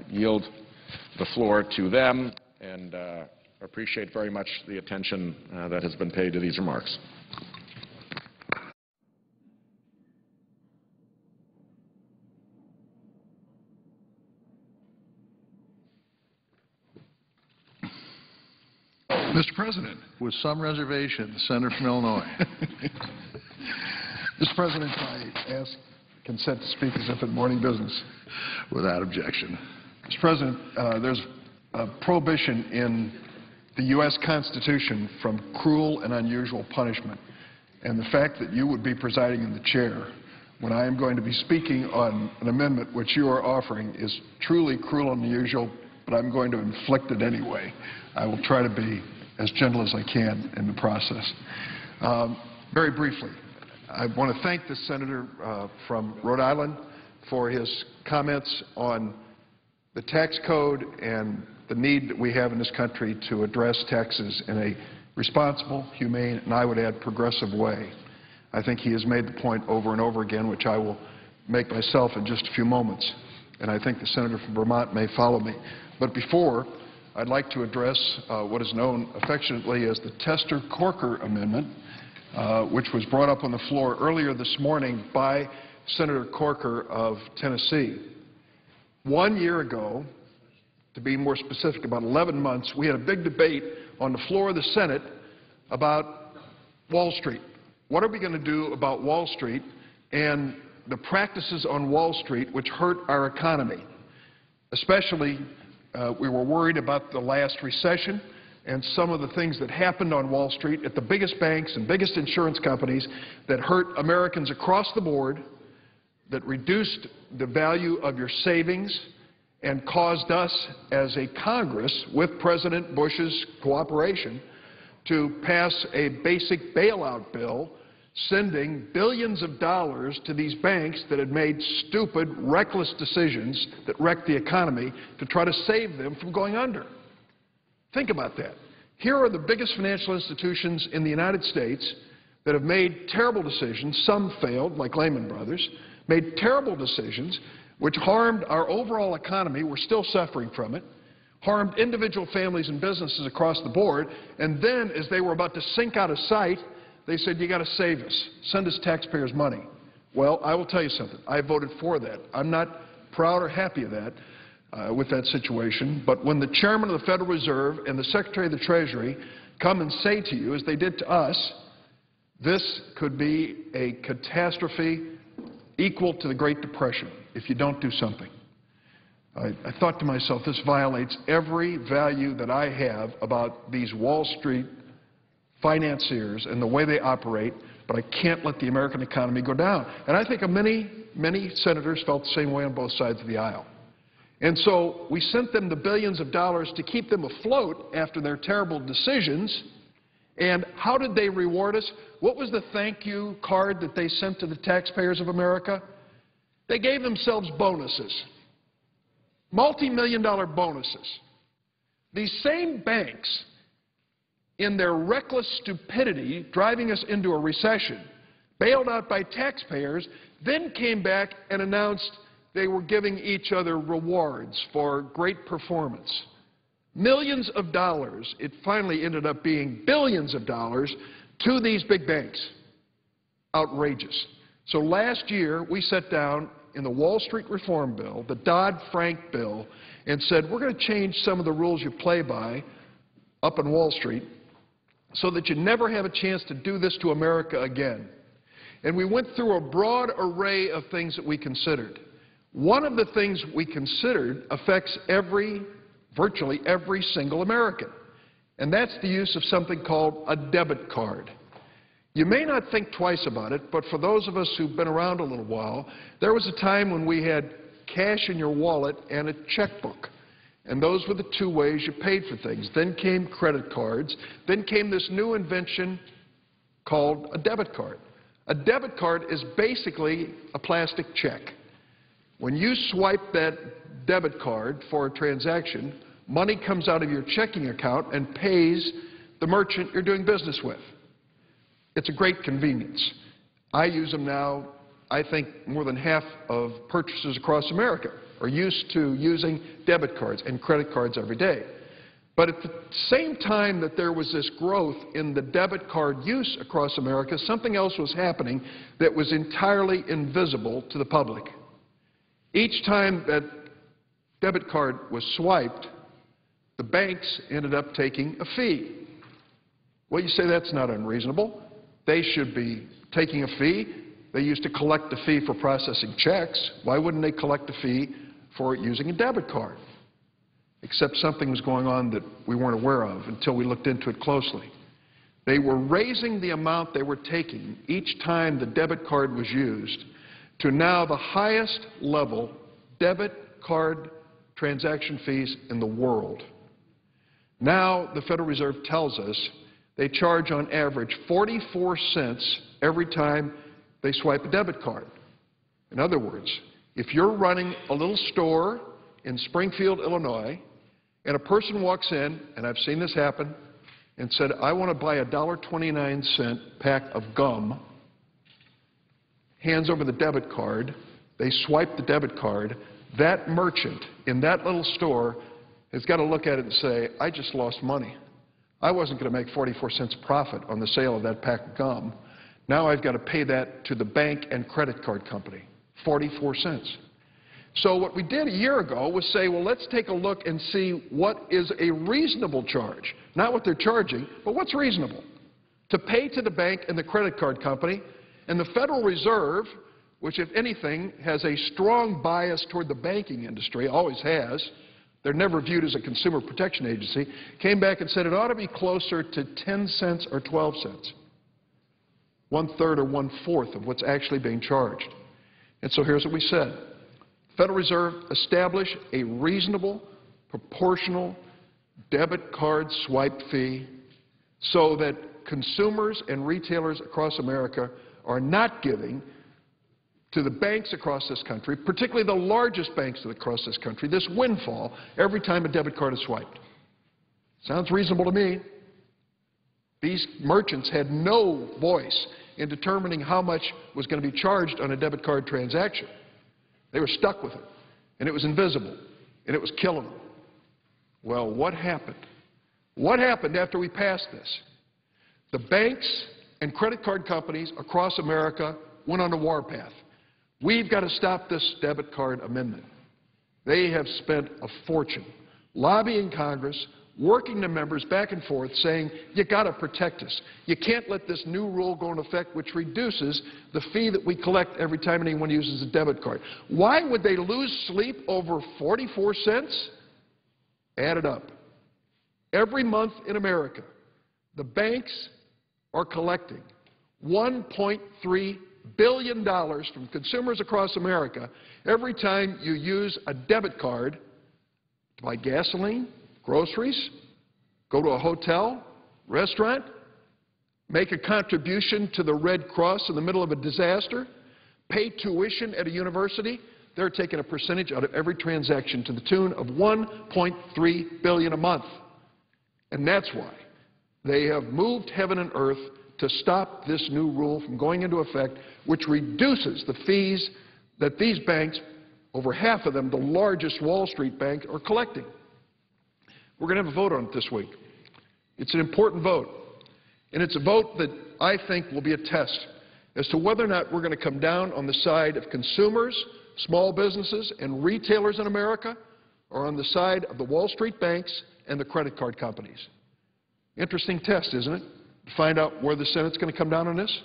yield the floor to them and appreciate very much the attention that has been paid to these remarks. Mr. President, with some reservation, the senator from Illinois. Mr. President, I ask consent to speak as if in morning business. Without objection. Mr. President, there's a prohibition in the U.S. Constitution from cruel and unusual punishment. And the fact that you would be presiding in the chair when I am going to be speaking on an amendment which you are offering is truly cruel and unusual, but I'm going to inflict it anyway. I will try to be as gentle as I can in the process. Very briefly, I want to thank the senator from Rhode Island for his comments on the tax code and the need that we have in this country to address taxes in a responsible, humane, and I would add progressive way. I think he has made the point over and over again, which I will make myself in just a few moments. And I think the senator from Vermont may follow me. But before, I'd like to address what is known affectionately as the Tester-Corker Amendment, which was brought up on the floor earlier this morning by Senator Corker of Tennessee. 1 year ago, to be more specific, about 11 months, we had a big debate on the floor of the Senate about Wall Street. What are we going to do about Wall Street and the practices on Wall Street which hurt our economy? Especially, we were worried about the last recession and some of the things that happened on Wall Street at the biggest banks and biggest insurance companies that hurt Americans across the board, that reduced the value of your savings and caused us as a Congress, with President Bush's cooperation, to pass a basic bailout bill sending billions of dollars to these banks that had made stupid, reckless decisions that wrecked the economy to try to save them from going under. Think about that. Here are the biggest financial institutions in the United States that have made terrible decisions. Some failed, like Lehman Brothers, made terrible decisions which harmed our overall economy. We're still suffering from it. Harmed individual families and businesses across the board. And then, as they were about to sink out of sight, they said, you got to save us. Send us taxpayers' money. Well, I will tell you something. I voted for that. I'm not proud or happy of that, with that situation. But when the chairman of the Federal Reserve and the Secretary of the Treasury come and say to you, as they did to us, this could be a catastrophe equal to the Great Depression if you don't do something. I thought to myself, this violates every value that I have about these Wall Street financiers and the way they operate, but I can't let the American economy go down. And I think many senators felt the same way on both sides of the aisle. And so we sent them the billions of dollars to keep them afloat after their terrible decisions. And how did they reward us? What was the thank you card that they sent to the taxpayers of America? They gave themselves bonuses, multi-million-dollar bonuses. These same banks, in their reckless stupidity driving us into a recession, bailed out by taxpayers, then came back and announced they were giving each other rewards for great performance. Millions of dollars. It finally ended up being billions of dollars to these big banks. Outrageous. So last year, we sat down in the Wall Street Reform Bill, the Dodd-Frank bill, and said, we're going to change some of the rules you play by up on Wall Street so that you never have a chance to do this to America again. And we went through a broad array of things that we considered. One of the things we considered affects virtually every single American, and that's the use of something called a debit card. You may not think twice about it, but for those of us who've been around a little while, there was a time when we had cash in your wallet and a checkbook. And those were the two ways you paid for things. Then came credit cards. Then came this new invention called a debit card. A debit card is basically a plastic check. When you swipe that debit card for a transaction, money comes out of your checking account and pays the merchant you're doing business with. It's a great convenience. I use them now. I think more than half of purchases across America are used to using debit cards and credit cards every day. But at the same time that there was this growth in the debit card use across America, something else was happening that was entirely invisible to the public. Each time that debit card was swiped, the banks ended up taking a fee. Well, you say that's not unreasonable. They should be taking a fee. They used to collect a fee for processing checks. Why wouldn't they collect a fee for using a debit card? Except something was going on that we weren't aware of until we looked into it closely. They were raising the amount they were taking each time the debit card was used to now the highest level debit card transaction fees in the world. Now the Federal Reserve tells us they charge on average 44 cents every time they swipe a debit card. In other words, if you're running a little store in Springfield, Illinois, and a person walks in, and I've seen this happen, and said, I want to buy a $1.29 pack of gum, hands over the debit card, they swipe the debit card, that merchant in that little store has got to look at it and say, I just lost money. I wasn't going to make 44 cents profit on the sale of that pack of gum. Now I've got to pay that to the bank and credit card company, 44 cents. So what we did a year ago was say, well, let's take a look and see what is a reasonable charge. Not what they're charging, but what's reasonable to pay to the bank and the credit card company. And the Federal Reserve, which, if anything, has a strong bias toward the banking industry, always has, they're never viewed as a consumer protection agency, came back and said it ought to be closer to 10 cents or 12 cents, 1/3 or 1/4 of what's actually being charged. And so here's what we said. The Federal Reserve establish a reasonable, proportional debit card swipe fee so that consumers and retailers across America are not giving to the banks across this country, particularly the largest banks across this country, this windfall every time a debit card is swiped. Sounds reasonable to me. These merchants had no voice in determining how much was going to be charged on a debit card transaction. They were stuck with it, and it was invisible, and it was killing them. Well, what happened? What happened after we passed this? The banks and credit card companies across America went on a warpath. We've got to stop this debit card amendment. They have spent a fortune lobbying Congress, working the members back and forth, saying, you got to protect us. You can't let this new rule go into effect, which reduces the fee that we collect every time anyone uses a debit card. Why would they lose sleep over 44 cents? Add it up. Every month in America, the banks are collecting $1.3 billion from consumers across America every time you use a debit card to buy gasoline, groceries, go to a hotel, restaurant, make a contribution to the Red Cross in the middle of a disaster, pay tuition at a university. They're taking a percentage out of every transaction to the tune of $1.3 billion a month. And that's why they have moved heaven and earth to stop this new rule from going into effect, which reduces the fees that these banks, over half of them, the largest Wall Street bank, are collecting. We're going to have a vote on it this week. It's an important vote, and it's a vote that I think will be a test as to whether or not we're going to come down on the side of consumers, small businesses, and retailers in America, or on the side of the Wall Street banks and the credit card companies. Interesting test, isn't it? To find out where the Senate's going to come down on this.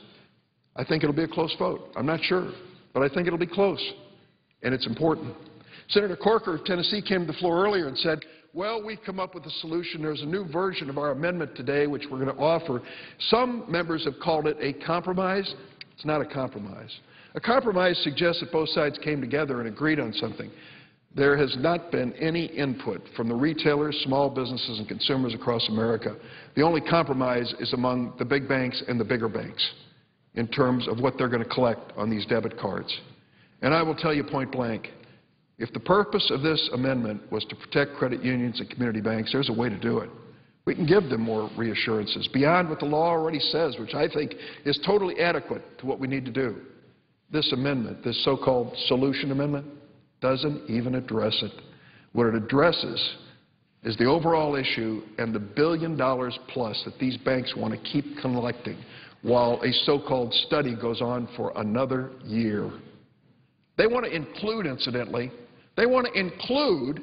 I think it'll be a close vote. I'm not sure, but I think it'll be close, and it's important. Senator Corker of Tennessee came to the floor earlier and said, well, we've come up with a solution. There's a new version of our amendment today which we're going to offer. Some members have called it a compromise. It's not a compromise. A compromise suggests that both sides came together and agreed on something. There has not been any input from the retailers, small businesses, and consumers across America. The only compromise is among the big banks and the bigger banks in terms of what they're going to collect on these debit cards. And I will tell you point blank, if the purpose of this amendment was to protect credit unions and community banks, there's a way to do it. We can give them more reassurances beyond what the law already says, which I think is totally adequate to what we need to do. This amendment, this so-called solution amendment, doesn't even address it. What it addresses is the overall issue and the $1 billion plus that these banks want to keep collecting while a so-called study goes on for another year. They want to include, incidentally, they want to include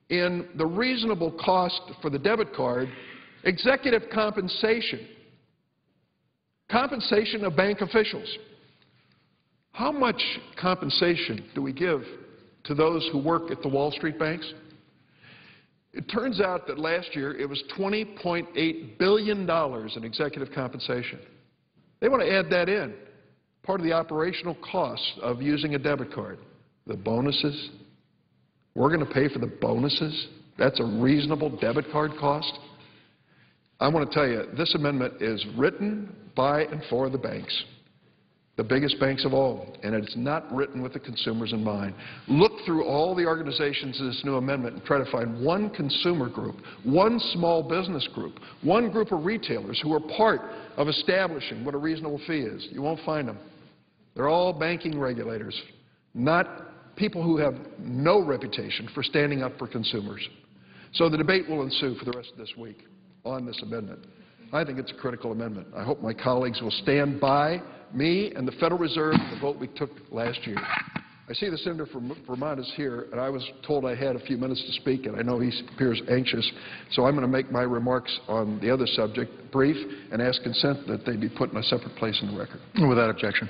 in the reasonable cost for the debit card executive compensation, compensation of bank officials. How much compensation do we give to those who work at the Wall Street banks? It turns out that last year it was $20.8 billion in executive compensation. They want to add that in, part of the operational costs of using a debit card. The bonuses, we're going to pay for the bonuses? That's a reasonable debit card cost? I want to tell you, this amendment is written by and for the banks, the biggest banks of all, and it's not written with the consumers in mind. Look through all the organizations in this new amendment and try to find one consumer group, one small business group, one group of retailers who are part of establishing what a reasonable fee is. You won't find them. They're all banking regulators, not people who have no reputation for standing up for consumers. So the debate will ensue for the rest of this week on this amendment. I think it's a critical amendment. I hope my colleagues will stand by me and the Federal Reserve in the vote we took last year. I see the senator from Vermont is here, and I was told I had a few minutes to speak, and I know he appears anxious, so I'm going to make my remarks on the other subject brief and ask consent that they be put in a separate place in the record. Without objection.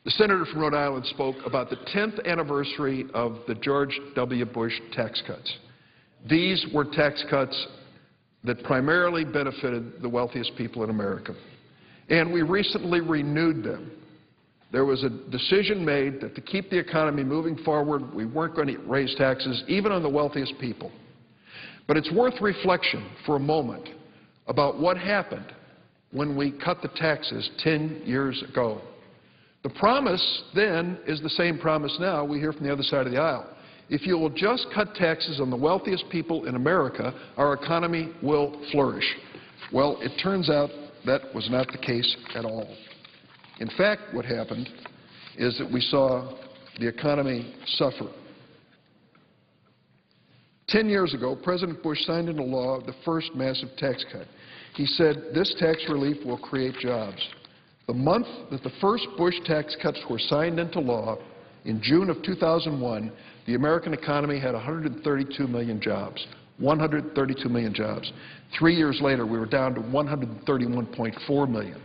The senator from Rhode Island spoke about the 10th anniversary of the George W. Bush tax cuts. These were tax cuts that primarily benefited the wealthiest people in America. And we recently renewed them. There was a decision made that to keep the economy moving forward, we weren't going to raise taxes, even on the wealthiest people. But it's worth reflection for a moment about what happened when we cut the taxes 10 years ago. The promise then is the same promise now we hear from the other side of the aisle. If you will just cut taxes on the wealthiest people in America, our economy will flourish. Well, it turns out that was not the case at all. In fact, what happened is that we saw the economy suffer. 10 years ago, President Bush signed into law the first massive tax cut. He said this tax relief will create jobs. The month that the first Bush tax cuts were signed into law, in June of 2001, the American economy had 132 million jobs. 132 million jobs. 3 years later, we were down to 131.4 million.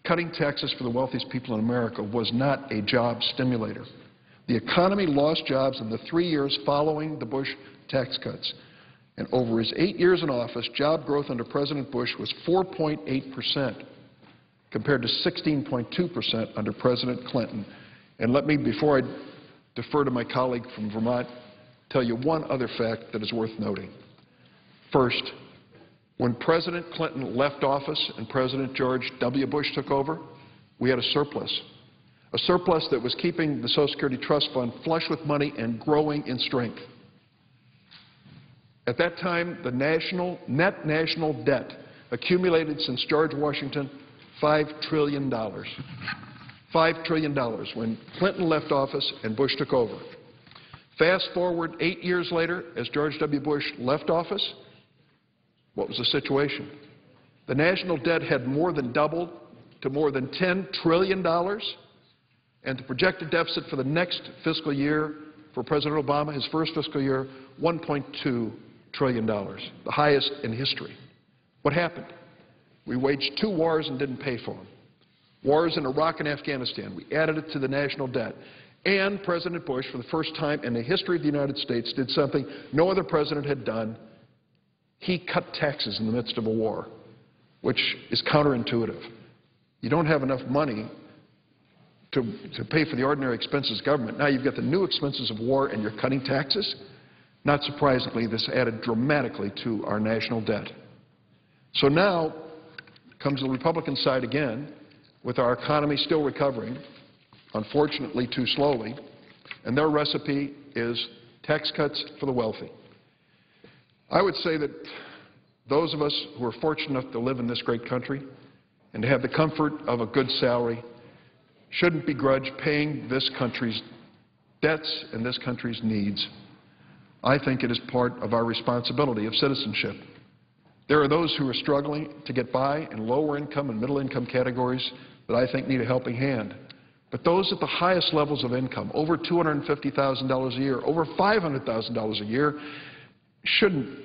Cutting taxes for the wealthiest people in America was not a job stimulator. The economy lost jobs in the 3 years following the Bush tax cuts. And over his 8 years in office, job growth under President Bush was 4.8%, compared to 16.2% under President Clinton. And let me, before I defer to my colleague from Vermont, tell you one other fact that is worth noting. First, when President Clinton left office and President George W. Bush took over, we had a surplus that was keeping the Social Security Trust Fund flush with money and growing in strength. At that time, the net national debt accumulated since George Washington, $5 trillion. $5 trillion when Clinton left office and Bush took over. Fast forward 8 years later, as George W. Bush left office, what was the situation? The national debt had more than doubled to more than $10 trillion, and the projected deficit for the next fiscal year for President Obama, his first fiscal year, $1.2 trillion, the highest in history. What happened? We waged 2 wars and didn't pay for them. Wars in Iraq and Afghanistan. We added it to the national debt. And President Bush, for the first time in the history of the United States, did something no other president had done. He cut taxes in the midst of a war, which is counterintuitive. You don't have enough money to pay for the ordinary expenses of government. Now you've got the new expenses of war and you're cutting taxes. Not surprisingly, this added dramatically to our national debt. So now comes the Republican side again, with our economy still recovering, unfortunately too slowly, and their recipe is tax cuts for the wealthy. I would say that those of us who are fortunate enough to live in this great country and to have the comfort of a good salary shouldn't begrudge paying this country's debts and this country's needs. I think it is part of our responsibility of citizenship. There are those who are struggling to get by in lower income and middle income categories that I think need a helping hand. But those at the highest levels of income, over $250,000 a year, over $500,000 a year, shouldn't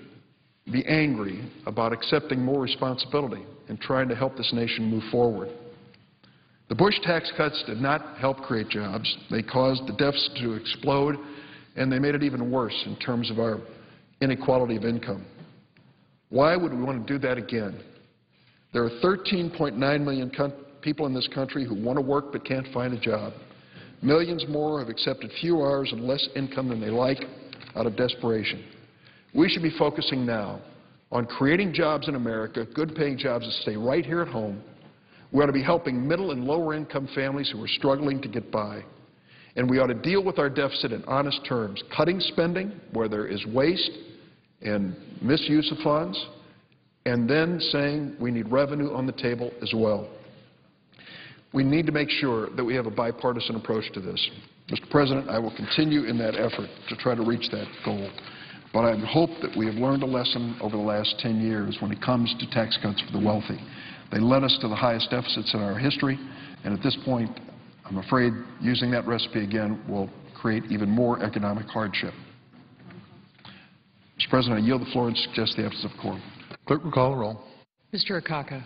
be angry about accepting more responsibility and trying to help this nation move forward. The Bush tax cuts did not help create jobs. They caused the deficit to explode, and they made it even worse in terms of our inequality of income. Why would we want to do that again? There are 13.9 million people in this country who want to work but can't find a job. Millions more have accepted fewer hours and less income than they like out of desperation. We should be focusing now on creating jobs in America, good-paying jobs that stay right here at home. We ought to be helping middle and lower-income families who are struggling to get by. And we ought to deal with our deficit in honest terms, cutting spending where there is waste and misuse of funds, and then saying we need revenue on the table as well. We need to make sure that we have a bipartisan approach to this. Mr. President, I will continue in that effort to try to reach that goal. But I hope that we have learned a lesson over the last 10 years when it comes to tax cuts for the wealthy. They led us to the highest deficits in our history, and at this point, I'm afraid using that recipe again will create even more economic hardship. Mr. President, I yield the floor and suggest the absence of quorum. Clerk will call the roll. Mr. Akaka.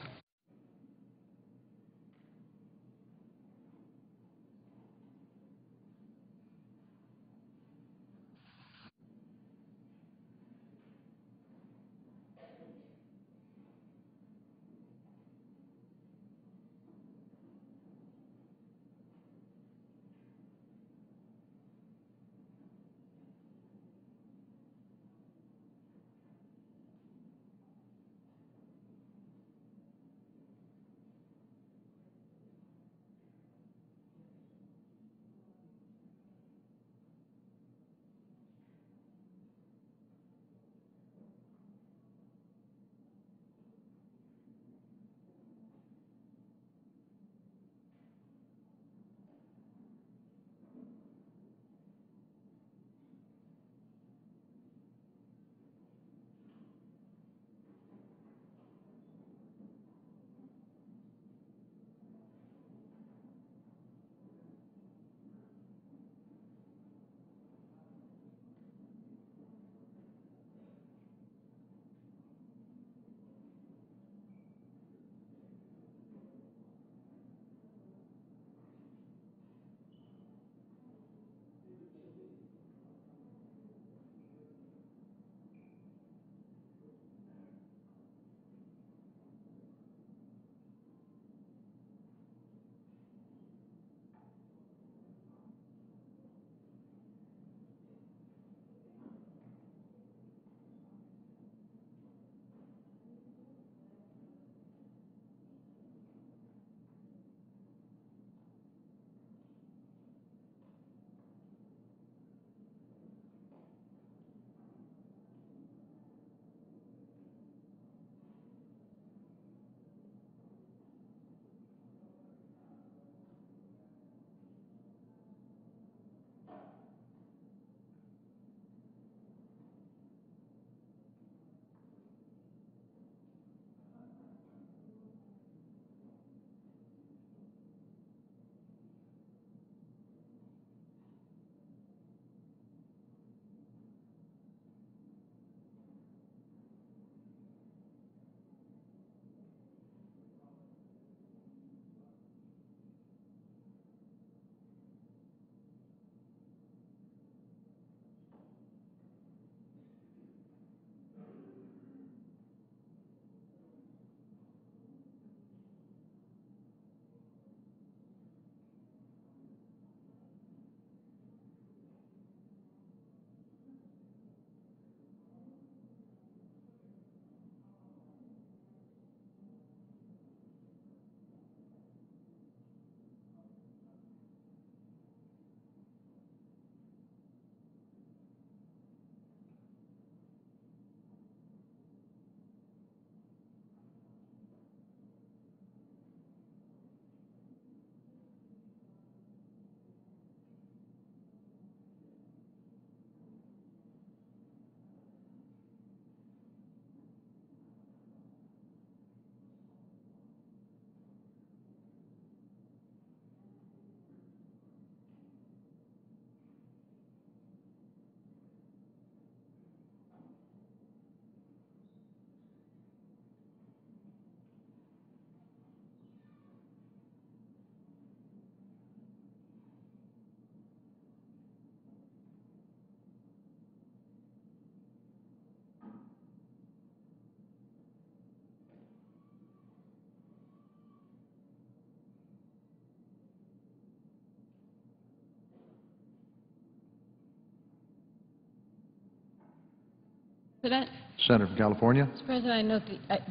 President, Senator from California. Mr. President, I note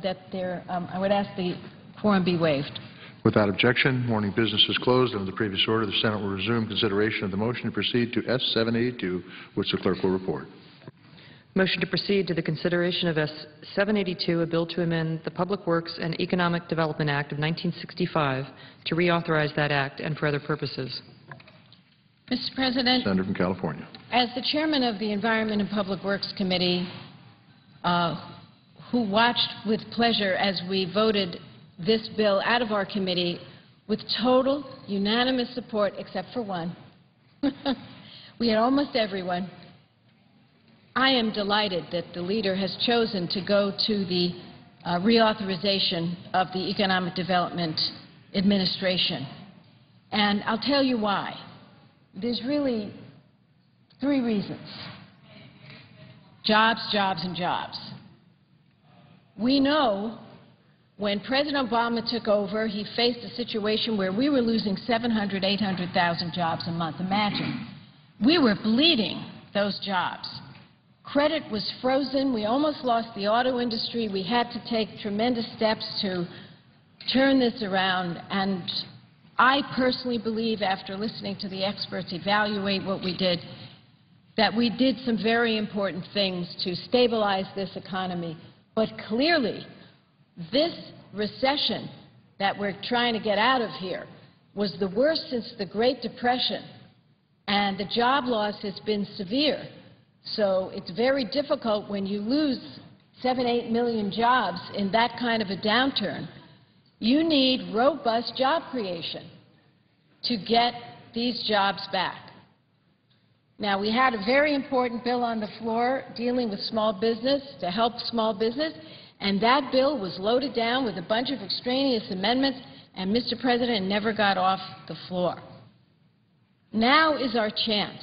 that I would ask the quorum be waived. Without objection, morning business is closed. Under the previous order, the Senate will resume consideration of the motion to proceed to S-782, which the clerk will report. Motion to proceed to the consideration of S-782, a bill to amend the Public Works and Economic Development Act of 1965 to reauthorize that act and for other purposes. Mr. President, Senator from California. as the chairman of the Environment and Public Works Committee, who watched with pleasure as we voted this bill out of our committee with total unanimous support except for one. We had almost everyone. I am delighted that the leader has chosen to go to the reauthorization of the Economic Development Administration. And I'll tell you why. There's really three reasons. Jobs, jobs, and jobs. We know when President Obama took over, he faced a situation where we were losing 700,000, 800,000 jobs a month. Imagine. We were bleeding those jobs. Credit was frozen. We almost lost the auto industry. We had to take tremendous steps to turn this around. And I personally believe, after listening to the experts evaluate what we did, that we did some very important things to stabilize this economy. But clearly, this recession that we're trying to get out of here was the worst since the Great Depression, and the job loss has been severe. So it's very difficult when you lose 7, 8 million jobs in that kind of a downturn. You need robust job creation to get these jobs back. Now, we had a very important bill on the floor dealing with small business, to help small business, and that bill was loaded down with a bunch of extraneous amendments, and, Mr. President, never got off the floor. Now is our chance.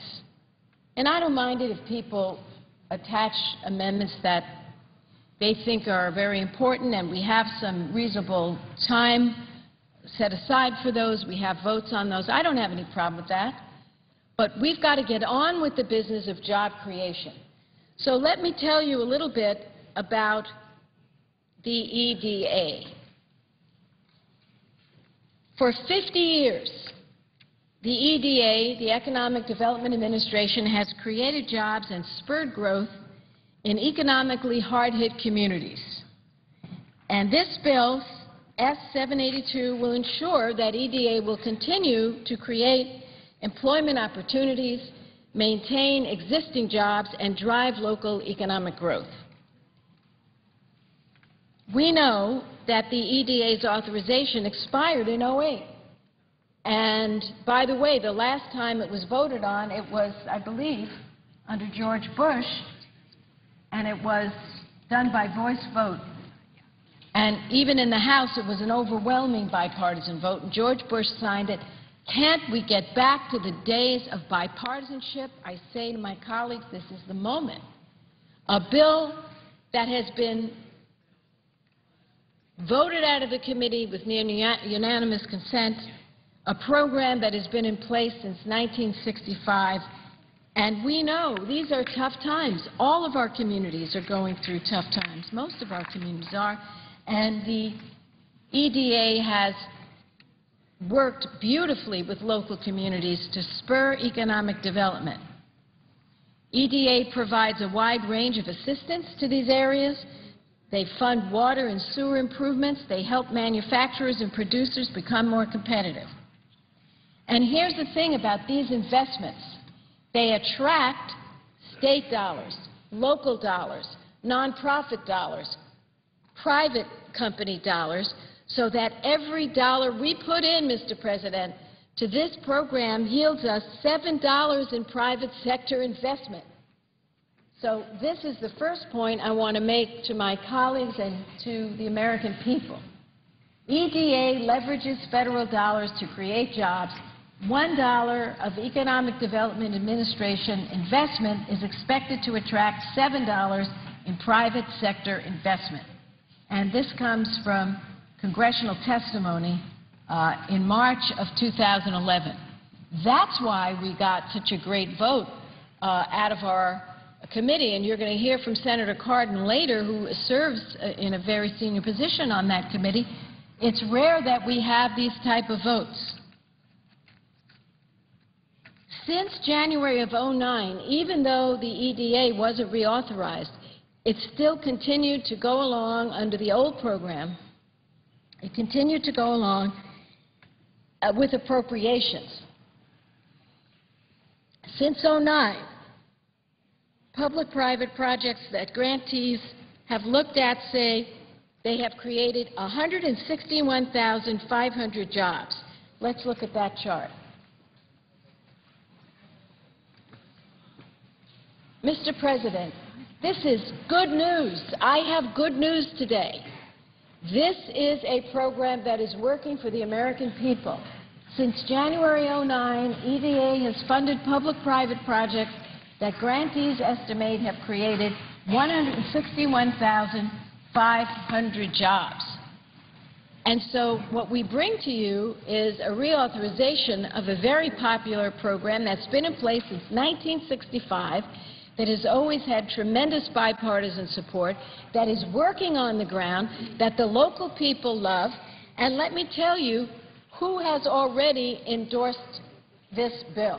And I don't mind it if people attach amendments that they think are very important, and we have some reasonable time set aside for those. We have votes on those. I don't have any problem with that. But we've got to get on with the business of job creation. So let me tell you a little bit about the EDA. For 50 years, the EDA, the Economic Development Administration, has created jobs and spurred growth in economically hard-hit communities. And this bill, S-782, will ensure that EDA will continue to create employment opportunities, maintain existing jobs, and drive local economic growth. We know that the EDA's authorization expired in 2008. And, by the way, the last time it was voted on, it was, I believe, under George Bush, and it was done by voice vote. And even in the House, it was an overwhelming bipartisan vote, and George Bush signed it. Can't we get back to the days of bipartisanship? I say to my colleagues, this is the moment. A bill that has been voted out of the committee with near unanimous consent, a program that has been in place since 1965, and we know these are tough times. All of our communities are going through tough times. Most of our communities are, and the EDA has worked beautifully with local communities to spur economic development. EDA provides a wide range of assistance to these areas. They fund water and sewer improvements. They help manufacturers and producers become more competitive. And here's the thing about these investments. They attract state dollars, local dollars, nonprofit dollars, private company dollars, so that every dollar we put in, Mr. President, to this program yields us $7 in private sector investment. So this is the first point I want to make to my colleagues and to the American people. EDA leverages federal dollars to create jobs. $1 of Economic Development Administration investment is expected to attract $7 in private sector investment. And this comes from congressional testimony in March of 2011. That's why we got such a great vote out of our committee, and you're going to hear from Senator Cardin later, who serves in a very senior position on that committee. It's rare that we have these type of votes. Since January of 2009, even though the EDA wasn't reauthorized, it still continued to go along under the old program. It continued to go along with appropriations. Since 2009, public-private projects that grantees have looked at say they have created 161,500 jobs. Let's look at that chart. Mr. President, this is good news. I have good news today. This is a program that is working for the American people. Since January 2009, EDA has funded public-private projects that grantees estimate have created 161,500 jobs. And so what we bring to you is a reauthorization of a very popular program that's been in place since 1965, that has always had tremendous bipartisan support, that is working on the ground, that the local people love. And let me tell you who has already endorsed this bill.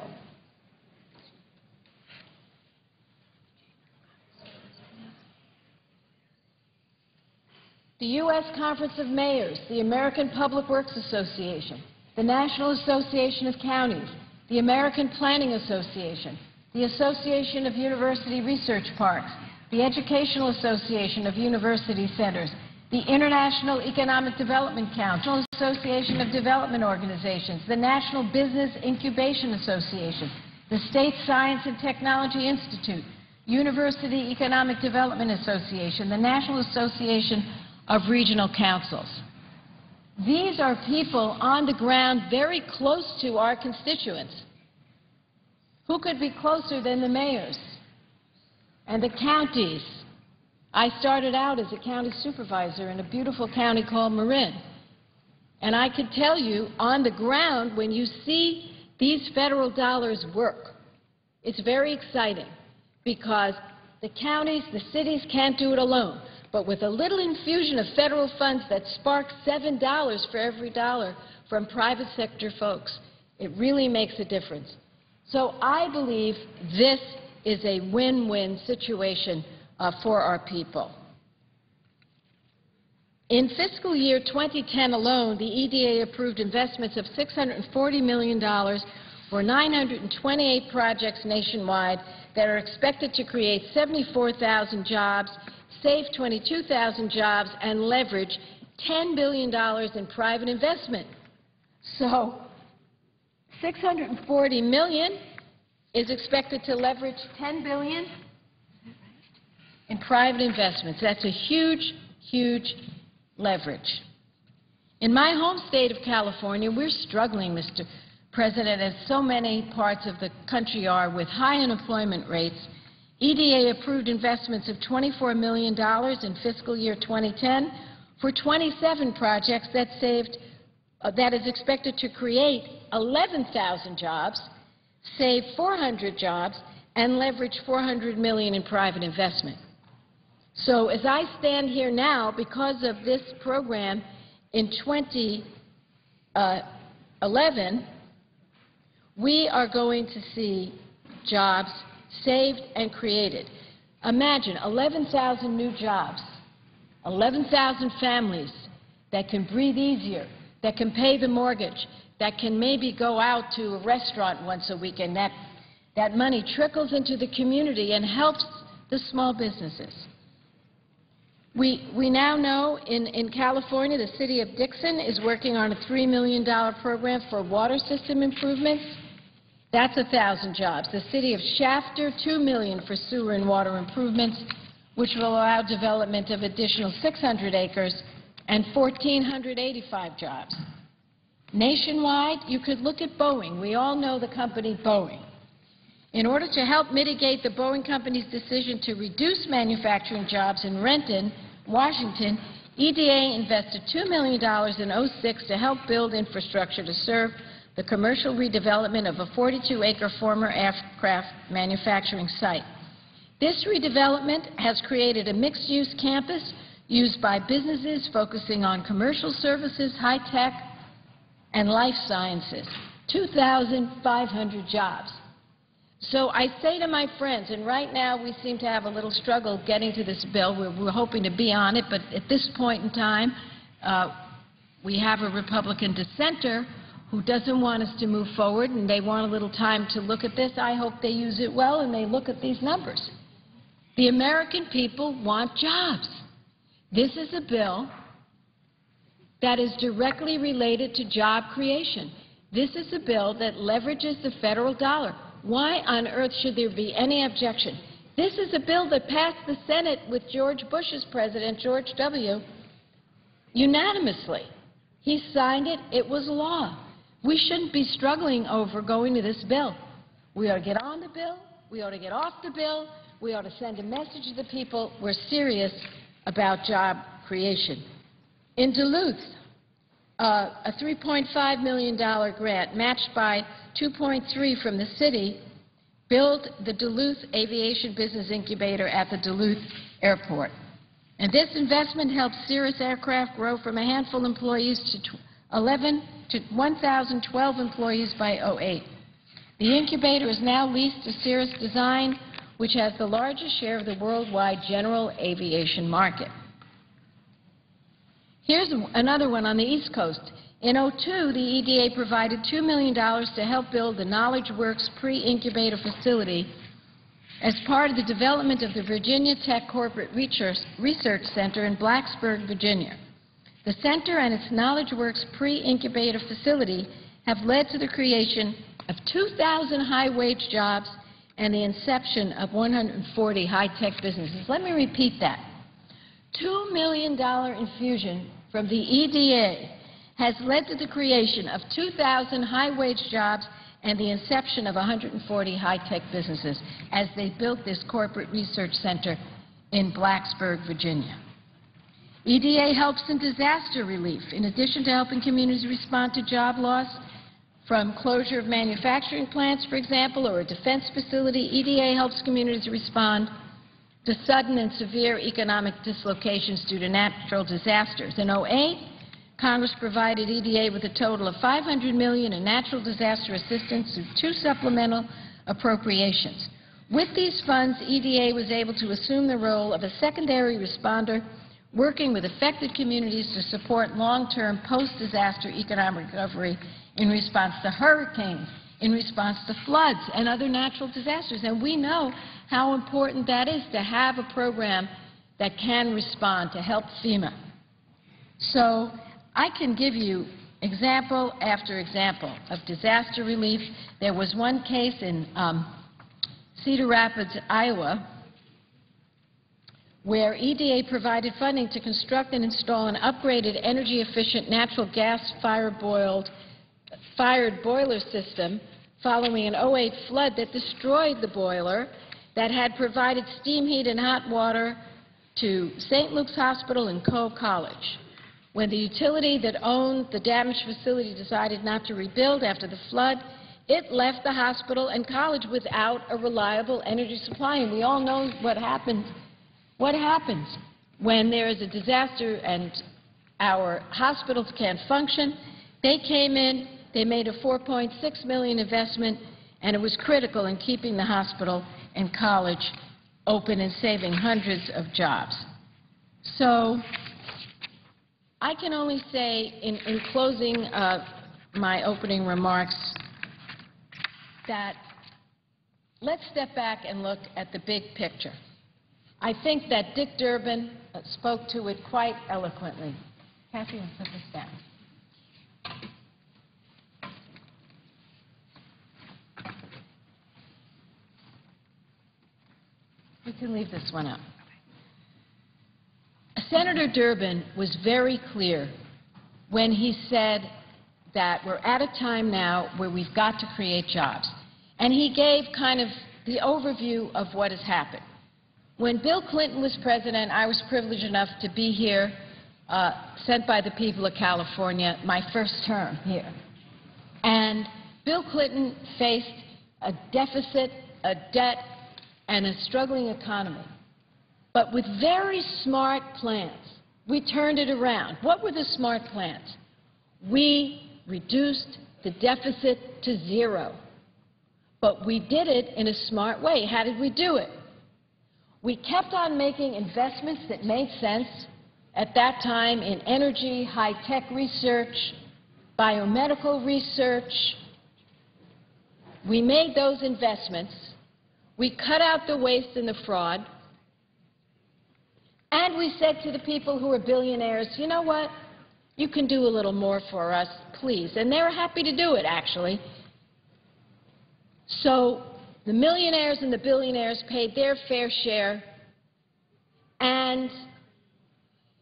The U.S. Conference of Mayors, the American Public Works Association, the National Association of Counties, the American Planning Association, the Association of University Research Parks, the Educational Association of University Centers, the International Economic Development Council, the Association of Development Organizations, the National Business Incubation Association, the State Science and Technology Institute, University Economic Development Association, the National Association of Regional Councils. These are people on the ground very close to our constituents. Who could be closer than the mayors and the counties? I started out as a county supervisor in a beautiful county called Marin. And I could tell you, on the ground, when you see these federal dollars work, it's very exciting because the counties, the cities can't do it alone. But with a little infusion of federal funds that sparks $7 for every dollar from private sector folks, it really makes a difference. So I believe this is a win-win situation for our people. In fiscal year 2010 alone, the EDA approved investments of $640 million for 928 projects nationwide that are expected to create 74,000 jobs, save 22,000 jobs, and leverage $10 billion in private investment. So $640 million is expected to leverage $10 billion in private investments. That's a huge, huge leverage. In my home state of California, we're struggling, Mr. President, as so many parts of the country are, with high unemployment rates. EDA approved investments of $24 million in fiscal year 2010 for 27 projects that is expected to create 11,000 jobs, save 400 jobs, and leverage $400 million in private investment. So as I stand here now, because of this program in 2011, we are going to see jobs saved and created. Imagine 11,000 new jobs, 11,000 families that can breathe easier, that can pay the mortgage, that can maybe go out to a restaurant once a week, and that money trickles into the community and helps the small businesses. We now know in California, the city of Dixon is working on a $3 million program for water system improvements. That's 1,000 jobs. The city of Shafter, $2 million for sewer and water improvements, which will allow development of additional 600 acres and 1,485 jobs. Nationwide, you could look at Boeing. We all know the company Boeing. In order to help mitigate the Boeing company's decision to reduce manufacturing jobs in Renton, Washington, EDA invested $2 million in 2006 to help build infrastructure to serve the commercial redevelopment of a 42-acre former aircraft manufacturing site. This redevelopment has created a mixed-use campus used by businesses focusing on commercial services, high-tech, and life sciences. 2,500 jobs. So I say to my friends, and right now we seem to have a little struggle getting to this bill. We're hoping to be on it, but at this point in time, we have a Republican dissenter who doesn't want us to move forward, and they want a little time to look at this. I hope they use it well and they look at these numbers. The American people want jobs. This is a bill that is directly related to job creation. This is a bill that leverages the federal dollar. Why on earth should there be any objection? This is a bill that passed the Senate with George Bush's president, George W., unanimously. He signed it. It was law. We shouldn't be struggling over going to this bill. We ought to get on the bill. We ought to get off the bill. We ought to send a message to the people. We're serious about job creation. In Duluth, a $3.5 million grant matched by $2.3 from the city built the Duluth Aviation Business Incubator at the Duluth Airport. And this investment helped Cirrus Aircraft grow from a handful of employees to 1,012 employees by '08. The incubator is now leased to Cirrus Design, which has the largest share of the worldwide general aviation market. Here's another one on the East Coast. In '02, the EDA provided $2 million to help build the Knowledge Works pre-incubator facility as part of the development of the Virginia Tech Corporate Research Center in Blacksburg, Virginia. The center and its Knowledge Works pre-incubator facility have led to the creation of 2,000 high-wage jobs and the inception of 140 high-tech businesses. Let me repeat that. $2 million infusion from the EDA has led to the creation of 2,000 high-wage jobs and the inception of 140 high-tech businesses as they built this corporate research center in Blacksburg, Virginia. EDA helps in disaster relief. In addition to helping communities respond to job loss from closure of manufacturing plants, for example, or a defense facility, EDA helps communities respond to sudden and severe economic dislocations due to natural disasters. In '08, Congress provided EDA with a total of $500 million in natural disaster assistance through 2 supplemental appropriations. With these funds, EDA was able to assume the role of a secondary responder, working with affected communities to support long-term post-disaster economic recovery in response to hurricanes, in response to floods and other natural disasters. And we know how important that is to have a program that can respond to help FEMA. So I can give you example after example of disaster relief. There was one case in Cedar Rapids, Iowa, where EDA provided funding to construct and install an upgraded energy-efficient natural gas-fired boiler system following an '08 flood that destroyed the boiler that had provided steam heat and hot water to St. Luke's Hospital and Coe College. When the utility that owned the damaged facility decided not to rebuild after the flood, it left the hospital and college without a reliable energy supply. And we all know what happens. What happens when there is a disaster and our hospitals can't function? They came in, they made a $4.6 million investment, and it was critical in keeping the hospital and college open and saving hundreds of jobs. So I can only say in closing my opening remarks that let's step back and look at the big picture. I think that Dick Durbin spoke to it quite eloquently. Kathy, let's put this down. We can leave this one up. Senator Durbin was very clear when he said that we're at a time now where we've got to create jobs. And he gave kind of the overview of what has happened. When Bill Clinton was president, I was privileged enough to be here, sent by the people of California, my first term here. And Bill Clinton faced a deficit, a debt, and a struggling economy. But with very smart plans, we turned it around. What were the smart plans? We reduced the deficit to zero. But we did it in a smart way. How did we do it? We kept on making investments that made sense at that time in energy, high-tech research, biomedical research. We made those investments. We cut out the waste and the fraud. And we said to the people who are billionaires, you know what? You can do a little more for us, please. And they were happy to do it, actually. So the millionaires and the billionaires paid their fair share, and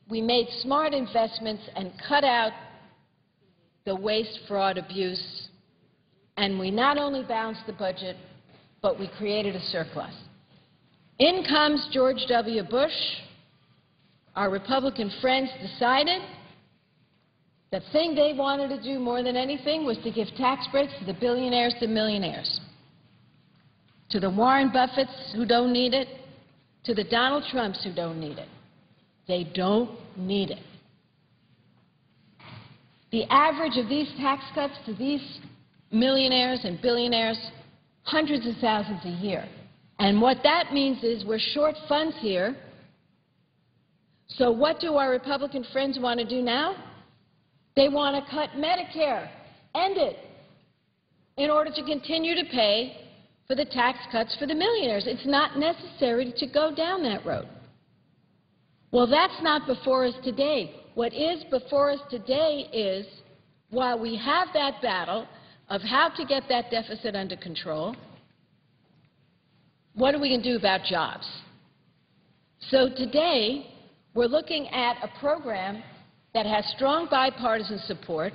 we made smart investments and cut out the waste, fraud, abuse, and we not only balanced the budget, but we created a surplus. In comes George W. Bush. Our Republican friends decided the thing they wanted to do more than anything was to give tax breaks to the billionaires, the millionaires, to the Warren Buffetts who don't need it, to the Donald Trumps who don't need it. They don't need it. The average of these tax cuts to these millionaires and billionaires, hundreds of thousands a year. And what that means is we're short funds here. So what do our Republican friends want to do now? They want to cut Medicare, end it, in order to continue to pay for the tax cuts for the millionaires. It's not necessary to go down that road. Well, that's not before us today. What is before us today is, while we have that battle of how to get that deficit under control, what are we going to do about jobs? So today, we're looking at a program that has strong bipartisan support,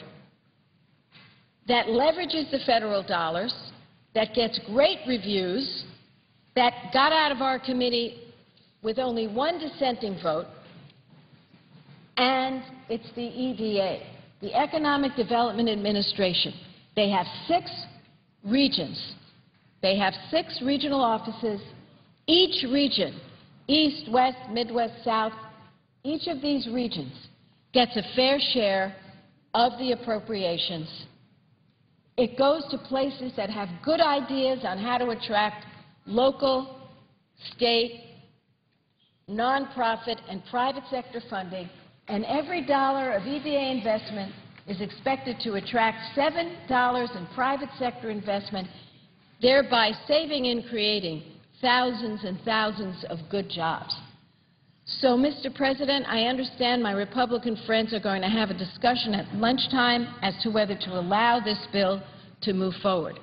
that leverages the federal dollars, that gets great reviews, that got out of our committee with only one dissenting vote, and it's the EDA, the Economic Development Administration. They have 6 regions. They have 6 regional offices. Each region, East, West, Midwest, South, each of these regions gets a fair share of the appropriations. It goes to places that have good ideas on how to attract local, state, nonprofit, and private sector funding, and every dollar of EDA investment is expected to attract $7 in private sector investment, thereby saving and creating thousands and thousands of good jobs. So, Mr. President, I understand my Republican friends are going to have a discussion at lunchtime as to whether to allow this bill to move forward.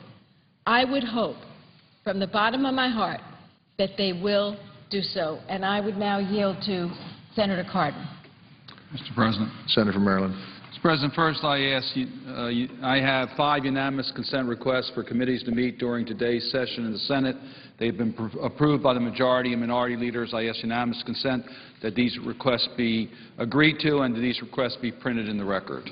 I would hope, from the bottom of my heart, that they will do so. And I would now yield to Senator Cardin. Mr. President. Senator from Maryland. Mr. President, first I ask you, I have 5 unanimous consent requests for committees to meet during today's session in the Senate. They've been approved by the majority and minority leaders. I ask unanimous consent that these requests be agreed to and that these requests be printed in the record.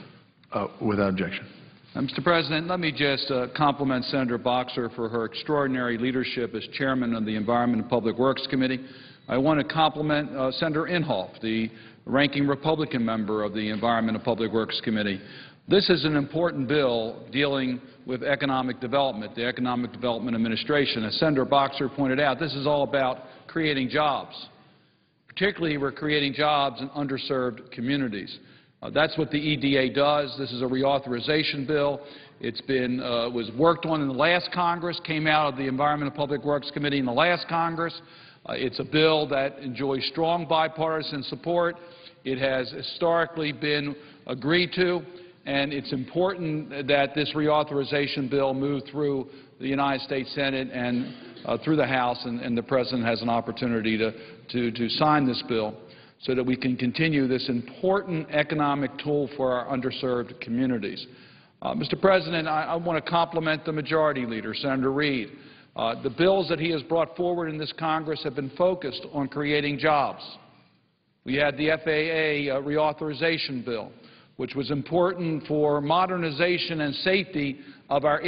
Without objection. Mr. President, let me just compliment Senator Boxer for her extraordinary leadership as chairman of the Environment and Public Works Committee. I want to compliment Senator Inhofe, the ranking Republican member of the Environment and Public Works Committee. This is an important bill dealing with economic development, the Economic Development Administration. As Senator Boxer pointed out, this is all about creating jobs. Particularly, we're creating jobs in underserved communities. That's what the EDA does. This is a reauthorization bill. It's been was worked on in the last Congress, came out of the Environment and Public Works Committee in the last Congress. It's a bill that enjoys strong bipartisan support. It has historically been agreed to, and it's important that this reauthorization bill move through the United States Senate and through the House, and the President has an opportunity to sign this bill so that we can continue this important economic tool for our underserved communities. Mr. President, I want to compliment the Majority Leader, Senator Reid. The bills that he has brought forward in this Congress have been focused on creating jobs. We had the FAA reauthorization bill, which was important for modernization and safety of our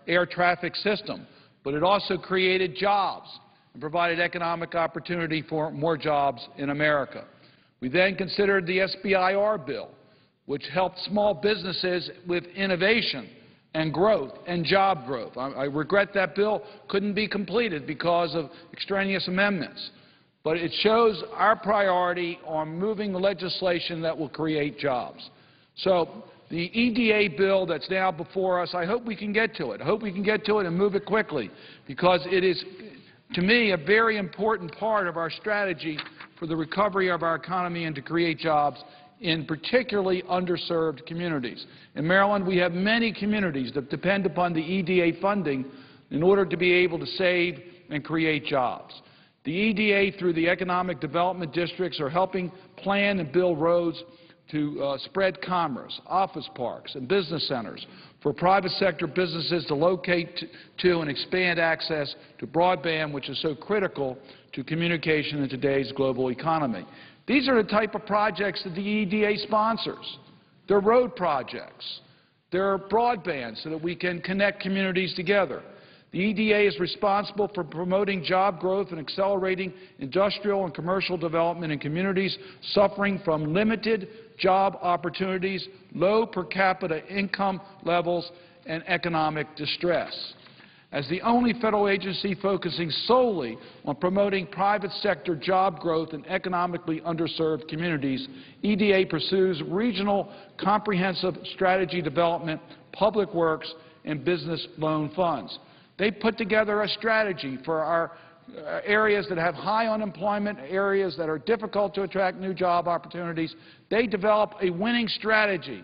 air traffic system. but it also created jobs and provided economic opportunity for more jobs in America. We then considered the SBIR bill, which helped small businesses with innovation and growth and job growth. I regret that bill couldn't be completed because of extraneous amendments, but it shows our priority on moving the legislation that will create jobs. So the EDA bill that's now before us, I hope we can get to it. I hope we can get to it and move it quickly, because it is, to me, a very important part of our strategy for the recovery of our economy and to create jobs in particularly underserved communities. In Maryland, we have many communities that depend upon the EDA funding in order to be able to save and create jobs. The EDA, through the economic development districts, are helping plan and build roads to spread commerce, office parks, and business centers for private sector businesses to locate to and expand access to broadband, which is so critical to communication in today's global economy. These are the type of projects that the EDA sponsors. They're road projects. They're broadband so that we can connect communities together. The EDA is responsible for promoting job growth and accelerating industrial and commercial development in communities suffering from limited job opportunities, low per capita income levels, and economic distress. As the only federal agency focusing solely on promoting private sector job growth in economically underserved communities, EDA pursues regional comprehensive strategy development, public works, and business loan funds. They put together a strategy for our areas that have high unemployment, areas that are difficult to attract new job opportunities. They develop a winning strategy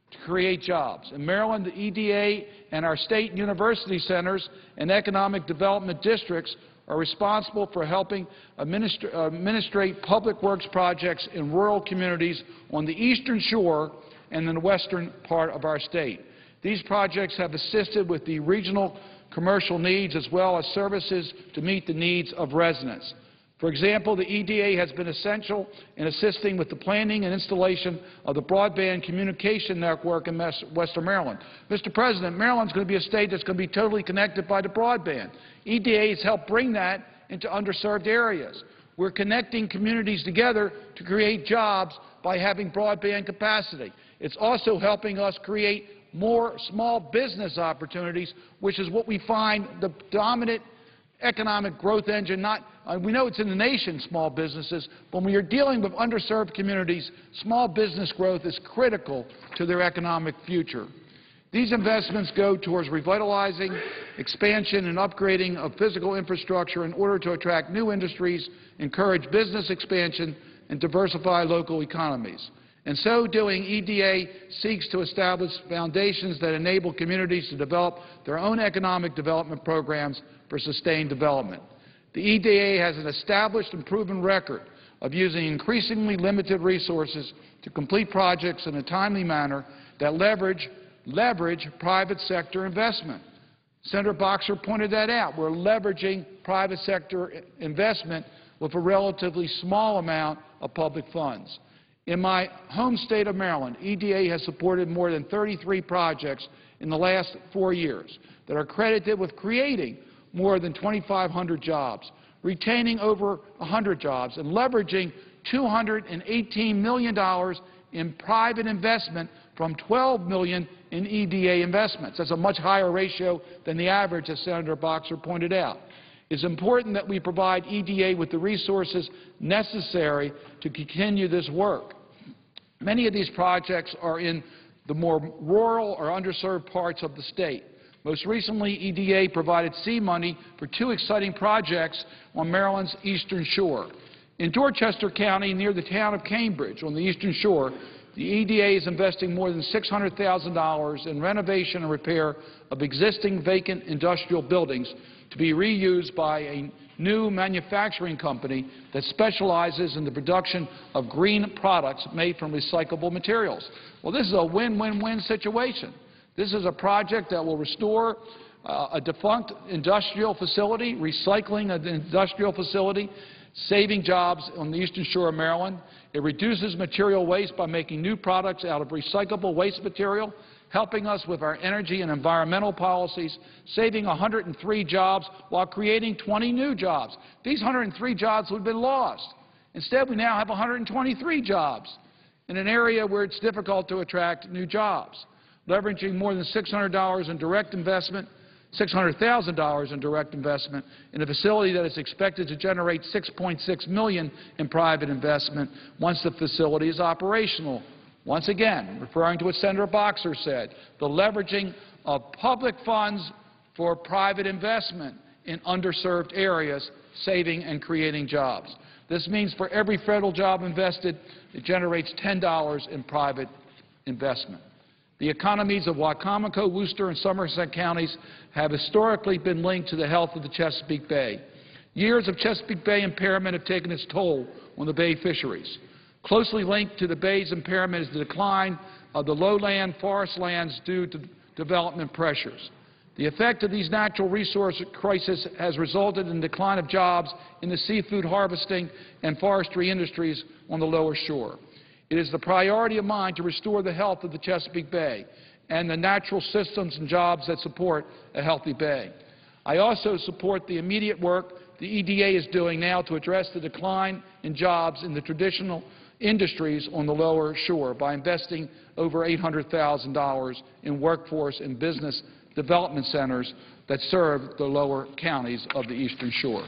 to create jobs. In Maryland, the EDA and our state university centers and economic development districts are responsible for helping administrate public works projects in rural communities on the eastern shore and in the western part of our state. These projects have assisted with the regional commercial needs as well as services to meet the needs of residents. For example, the EDA has been essential in assisting with the planning and installation of the broadband communication network in Western Maryland. Mr. President, Maryland's going to be a state that's going to be totally connected by the broadband. EDA has helped bring that into underserved areas. We're connecting communities together to create jobs by having broadband capacity. It's also helping us create more small business opportunities, which is what we find the dominant economic growth engine. We know it's in the nation, small businesses, but when you're dealing with underserved communities, small business growth is critical to their economic future. These investments go towards revitalizing, expansion, and upgrading of physical infrastructure in order to attract new industries, encourage business expansion, and diversify local economies. In so doing, EDA seeks to establish foundations that enable communities to develop their own economic development programs for sustained development. The EDA has an established and proven record of using increasingly limited resources to complete projects in a timely manner that leverage private sector investment. Senator Boxer pointed that out. We're leveraging private sector investment with a relatively small amount of public funds. In my home state of Maryland, EDA has supported more than 33 projects in the last 4 years that are credited with creating more than 2,500 jobs, retaining over 100 jobs, and leveraging $218 million in private investment from $12 million in EDA investments. That's a much higher ratio than the average, as Senator Boxer pointed out. It's important that we provide EDA with the resources necessary to continue this work. Many of these projects are in the more rural or underserved parts of the state. Most recently, EDA provided seed money for 2 exciting projects on Maryland's eastern shore. In Dorchester County, near the town of Cambridge, on the eastern shore, the EDA is investing more than $600,000 in renovation and repair of existing vacant industrial buildings to be reused by a new manufacturing company that specializes in the production of green products made from recyclable materials. Well, this is a win-win-win situation. This is a project that will restore a defunct industrial facility, recycling an industrial facility, saving jobs on the eastern shore of Maryland. It reduces material waste by making new products out of recyclable waste material, helping us with our energy and environmental policies, saving 103 jobs while creating 20 new jobs. These 103 jobs would have been lost. Instead, we now have 123 jobs in an area where it's difficult to attract new jobs, leveraging more than $600 in direct investment, $600,000 in direct investment in a facility that is expected to generate $6.6 million in private investment once the facility is operational. Once again, referring to what Senator Boxer said, the leveraging of public funds for private investment in underserved areas, saving and creating jobs. This means for every federal job invested, it generates $10 in private investment. The economies of Wicomico, Worcester, and Somerset counties have historically been linked to the health of the Chesapeake Bay. Years of Chesapeake Bay impairment have taken its toll on the Bay fisheries. Closely linked to the Bay's impairment is the decline of the lowland forest lands due to development pressures. The effect of these natural resource crises has resulted in the decline of jobs in the seafood harvesting and forestry industries on the lower shore. It is the priority of mine to restore the health of the Chesapeake Bay and the natural systems and jobs that support a healthy bay. I also support the immediate work the EDA is doing now to address the decline in jobs in the traditional industries on the lower shore by investing over $800,000 in workforce and business development centers that serve the lower counties of the Eastern Shore.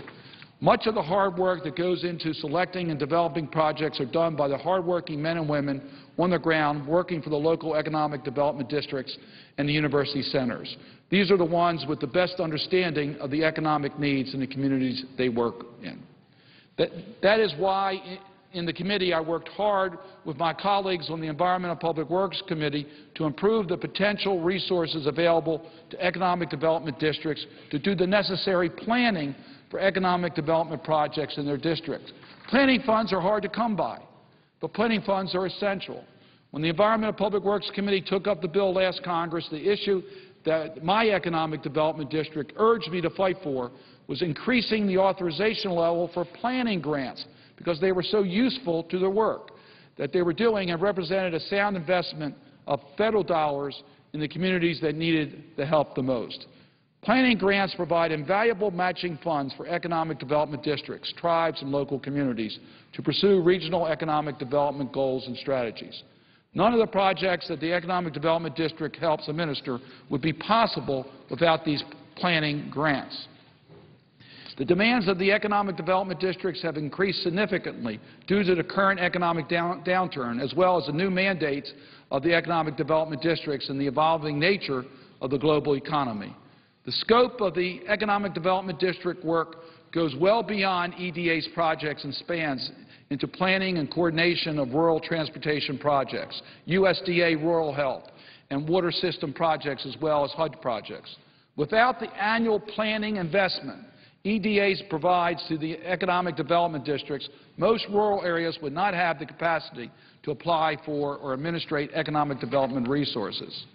Much of the hard work that goes into selecting and developing projects are done by the hardworking men and women on the ground working for the local economic development districts and the university centers. These are the ones with the best understanding of the economic needs in the communities they work in. That is why in the committee I worked hard with my colleagues on the Environment and Public Works Committee to improve the potential resources available to economic development districts to do the necessary planning for economic development projects in their districts. Planning funds are hard to come by, but planning funds are essential. When the Environment and Public Works Committee took up the bill last Congress, the issue that my economic development district urged me to fight for was increasing the authorization level for planning grants because they were so useful to the work that they were doing and represented a sound investment of federal dollars in the communities that needed the help the most. Planning grants provide invaluable matching funds for economic development districts, tribes, and local communities to pursue regional economic development goals and strategies. None of the projects that the Economic Development District helps administer would be possible without these planning grants. The demands of the economic development districts have increased significantly due to the current economic downturn, as well as the new mandates of the economic development districts and the evolving nature of the global economy. The scope of the economic development district work goes well beyond EDA's projects and spans into planning and coordination of rural transportation projects, USDA rural health, and water system projects, as well as HUD projects. Without the annual planning investment EDA provides to the economic development districts, most rural areas would not have the capacity to apply for or administrate economic development resources.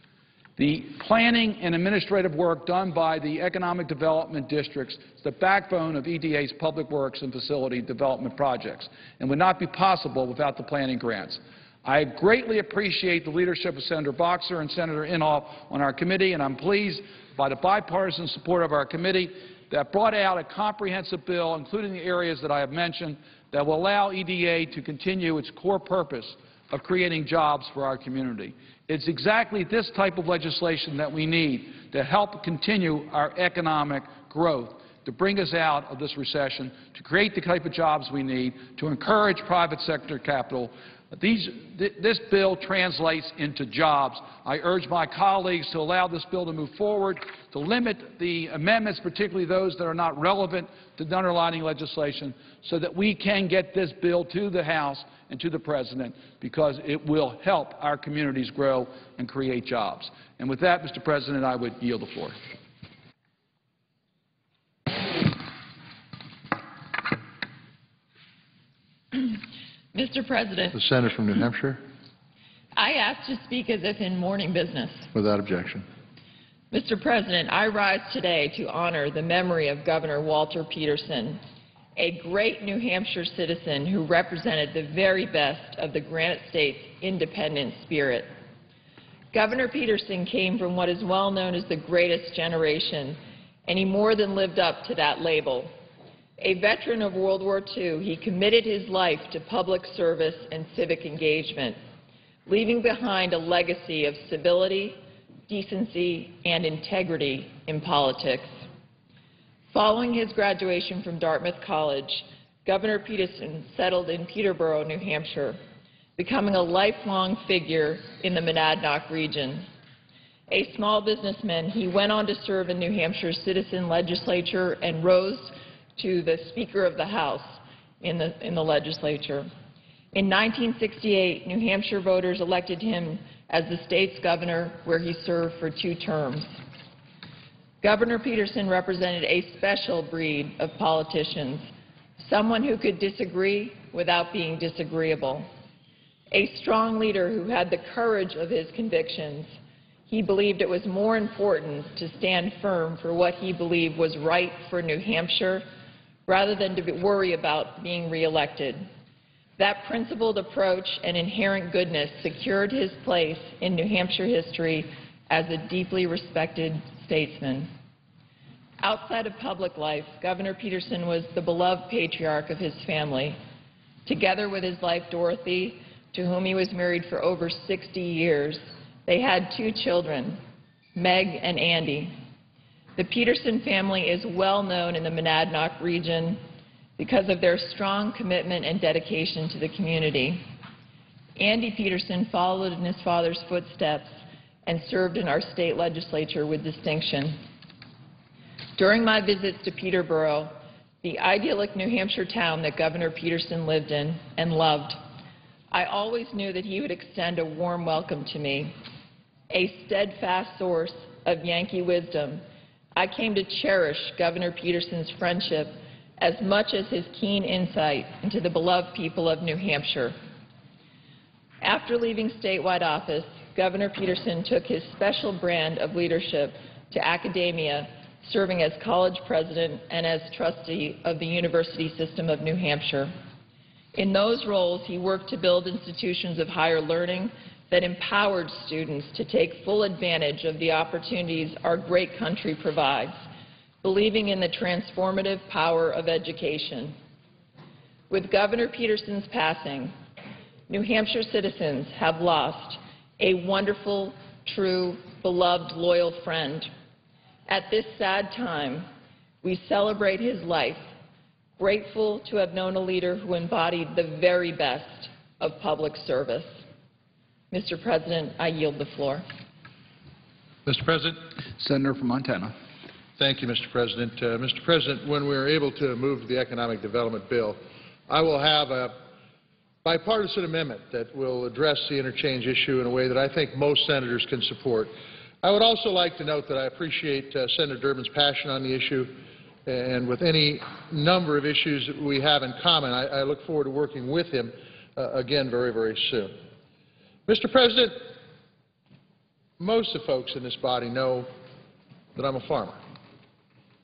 The planning and administrative work done by the economic development districts is the backbone of EDA's public works and facility development projects and would not be possible without the planning grants. I greatly appreciate the leadership of Senator Boxer and Senator Inhofe on our committee, and I'm pleased by the bipartisan support of our committee that brought out a comprehensive bill, including the areas that I have mentioned, that will allow EDA to continue its core purpose of creating jobs for our community. It's exactly this type of legislation that we need to help continue our economic growth, to bring us out of this recession, to create the type of jobs we need, to encourage private sector capital. This bill translates into jobs. I urge my colleagues to allow this bill to move forward, to limit the amendments, particularly those that are not relevant to the underlying legislation, so that we can get this bill to the House and to the President, because it will help our communities grow and create jobs. And with that, Mr. President, I would yield the floor. Mr. President, The senator from New Hampshire, I ask to speak as if in morning business. without objection. Mr. President, I rise today to honor the memory of Governor Walter Peterson, a great New Hampshire citizen who represented the very best of the Granite State's independent spirit. Governor Peterson came from what is well known as the greatest generation, and he more than lived up to that label. A veteran of World War II, he committed his life to public service and civic engagement, leaving behind a legacy of civility, decency, and integrity in politics. Following his graduation from Dartmouth College, Governor Peterson settled in Peterborough, New Hampshire, becoming a lifelong figure in the Monadnock region. A small businessman, he went on to serve in New Hampshire's citizen legislature and rose to the Speaker of the House in the legislature. In 1968, New Hampshire voters elected him as the state's governor, where he served for 2 terms. Governor Peterson represented a special breed of politicians, someone who could disagree without being disagreeable. A strong leader who had the courage of his convictions. He believed it was more important to stand firm for what he believed was right for New Hampshire rather than to worry about being reelected. That principled approach and inherent goodness secured his place in New Hampshire history as a deeply respected statesman. Outside of public life, Governor Peterson was the beloved patriarch of his family. Together with his wife, Dorothy, to whom he was married for over 60 years, they had 2 children, Meg and Andy. The Peterson family is well known in the Monadnock region because of their strong commitment and dedication to the community. Andy Peterson followed in his father's footsteps and served in our state legislature with distinction. During my visits to Peterborough, the idyllic New Hampshire town that Governor Peterson lived in and loved, I always knew that he would extend a warm welcome to me. A steadfast source of Yankee wisdom, I came to cherish Governor Peterson's friendship as much as his keen insight into the beloved people of New Hampshire. After leaving statewide office, Governor Peterson took his special brand of leadership to academia, serving as college president and as trustee of the University System of New Hampshire. In those roles, he worked to build institutions of higher learning that empowered students to take full advantage of the opportunities our great country provides, believing in the transformative power of education. With Governor Peterson's passing, New Hampshire citizens have lost a wonderful, true, beloved, loyal friend. At this sad time, we celebrate his life, grateful to have known a leader who embodied the very best of public service. Mr. President, I yield the floor. Mr. President. Senator from Montana. Thank you, Mr. President. Mr. President, when we are able to move to the economic development bill, I will have a bipartisan amendment that will address the interchange issue in a way that I think most senators can support. I would also like to note that I appreciate Senator Durbin's passion on the issue, and with any number of issues that we have in common, I look forward to working with him again very, very soon. Mr. President, most of the folks in this body know that I'm a farmer,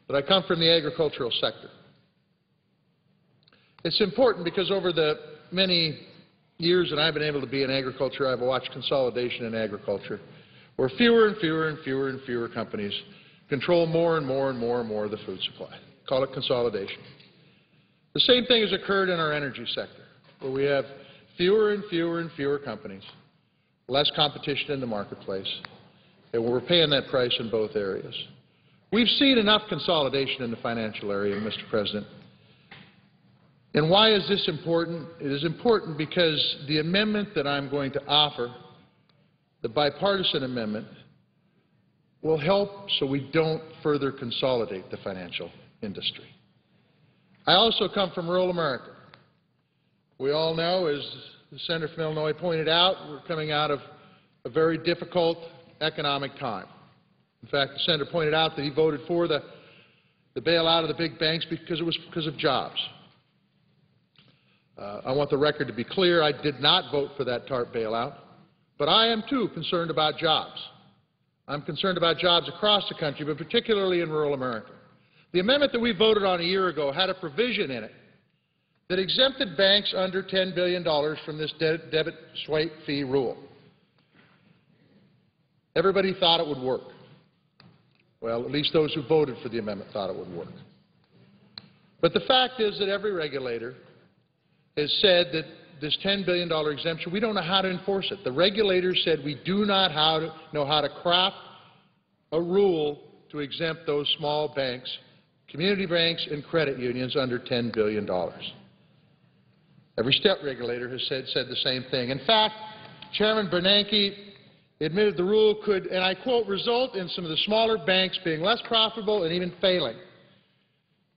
that I come from the agricultural sector. It's important because over the many years that I've been able to be in agriculture, I've watched consolidation in agriculture, where fewer and fewer and fewer and fewer companies control more and more and more and more of the food supply. Call it consolidation. The same thing has occurred in our energy sector, where we have fewer and fewer and fewer companies, less competition in the marketplace, and we're paying that price in both areas. We've seen enough consolidation in the financial area, Mr. President. And why is this important? It is important because the amendment that I'm going to offer, the bipartisan amendment, will help so we don't further consolidate the financial industry. I also come from rural America. We all know, as the senator from Illinois pointed out, we're coming out of a very difficult economic time. In fact, the senator pointed out that he voted for the bailout of the big banks because it was because of jobs. I want the record to be clear. I did not vote for that TARP bailout, but I am, too, concerned about jobs. I'm concerned about jobs across the country, but particularly in rural America. The amendment that we voted on a year ago had a provision in it that exempted banks under $10 billion from this debit swipe fee rule. Everybody thought it would work. Well, at least those who voted for the amendment thought it would work. But the fact is that every regulator has said that this $10 billion exemption, we don't know how to enforce it. The regulators said we do not know how to craft a rule to exempt those small banks, community banks and credit unions under $10 billion. Every step regulator has said the same thing. In fact, Chairman Bernanke admitted the rule could, and I quote, result in some of the smaller banks being less profitable and even failing.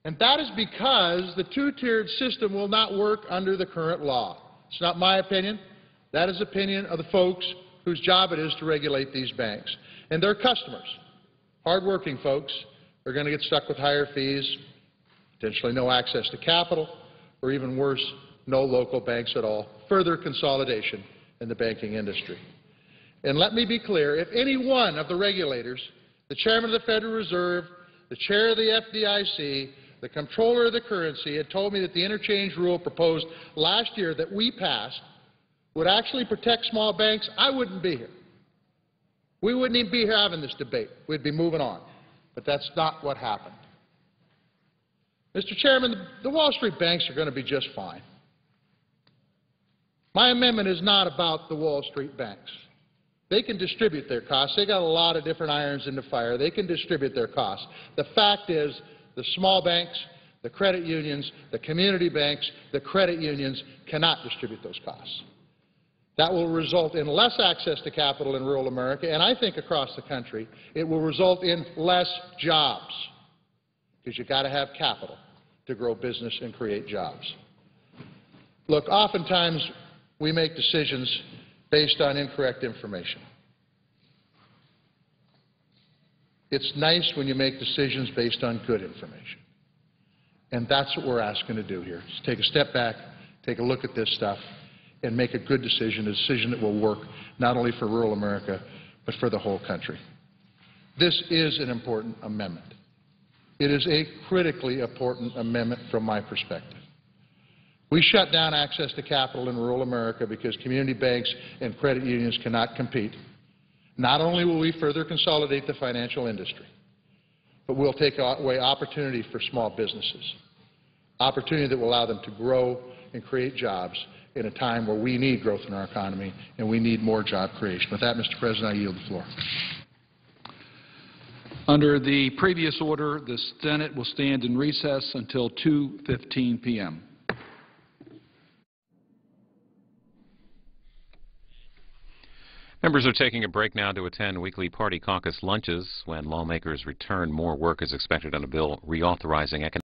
And that is because the two-tiered system will not work under the current law. It's not my opinion. That is the opinion of the folks whose job it is to regulate these banks. And their customers, hardworking folks, are going to get stuck with higher fees, potentially no access to capital, or even worse, no local banks at all. Further consolidation in the banking industry. And let me be clear, if any one of the regulators, the chairman of the Federal Reserve, the chair of the FDIC, the comptroller of the currency had told me that the interchange rule proposed last year that we passed would actually protect small banks, I wouldn't be here. We wouldn't even be here having this debate. We'd be moving on. But that's not what happened. Mr. Chairman, the Wall Street banks are going to be just fine. My amendment is not about the Wall Street banks. They can distribute their costs. They got a lot of different irons in the fire. They can distribute their costs. The fact is, the small banks, the credit unions, the community banks, the credit unions cannot distribute those costs. That will result in less access to capital in rural America, and I think across the country it will result in less jobs, because you've got to have capital to grow business and create jobs. Look, oftentimes we make decisions based on incorrect information. It's nice when you make decisions based on good information. And that's what we're asking to do here. Just take a step back, take a look at this stuff, and make a good decision, a decision that will work not only for rural America, but for the whole country. This is an important amendment. It is a critically important amendment from my perspective. We shut down access to capital in rural America because community banks and credit unions cannot compete. Not only will we further consolidate the financial industry, but we'll take away opportunity for small businesses, opportunity that will allow them to grow and create jobs in a time where we need growth in our economy and we need more job creation. With that, Mr. President, I yield the floor. Under the previous order, the Senate will stand in recess until 2:15 p.m. Members are taking a break now to attend weekly party caucus lunches. When lawmakers return, more work is expected on a bill reauthorizing economic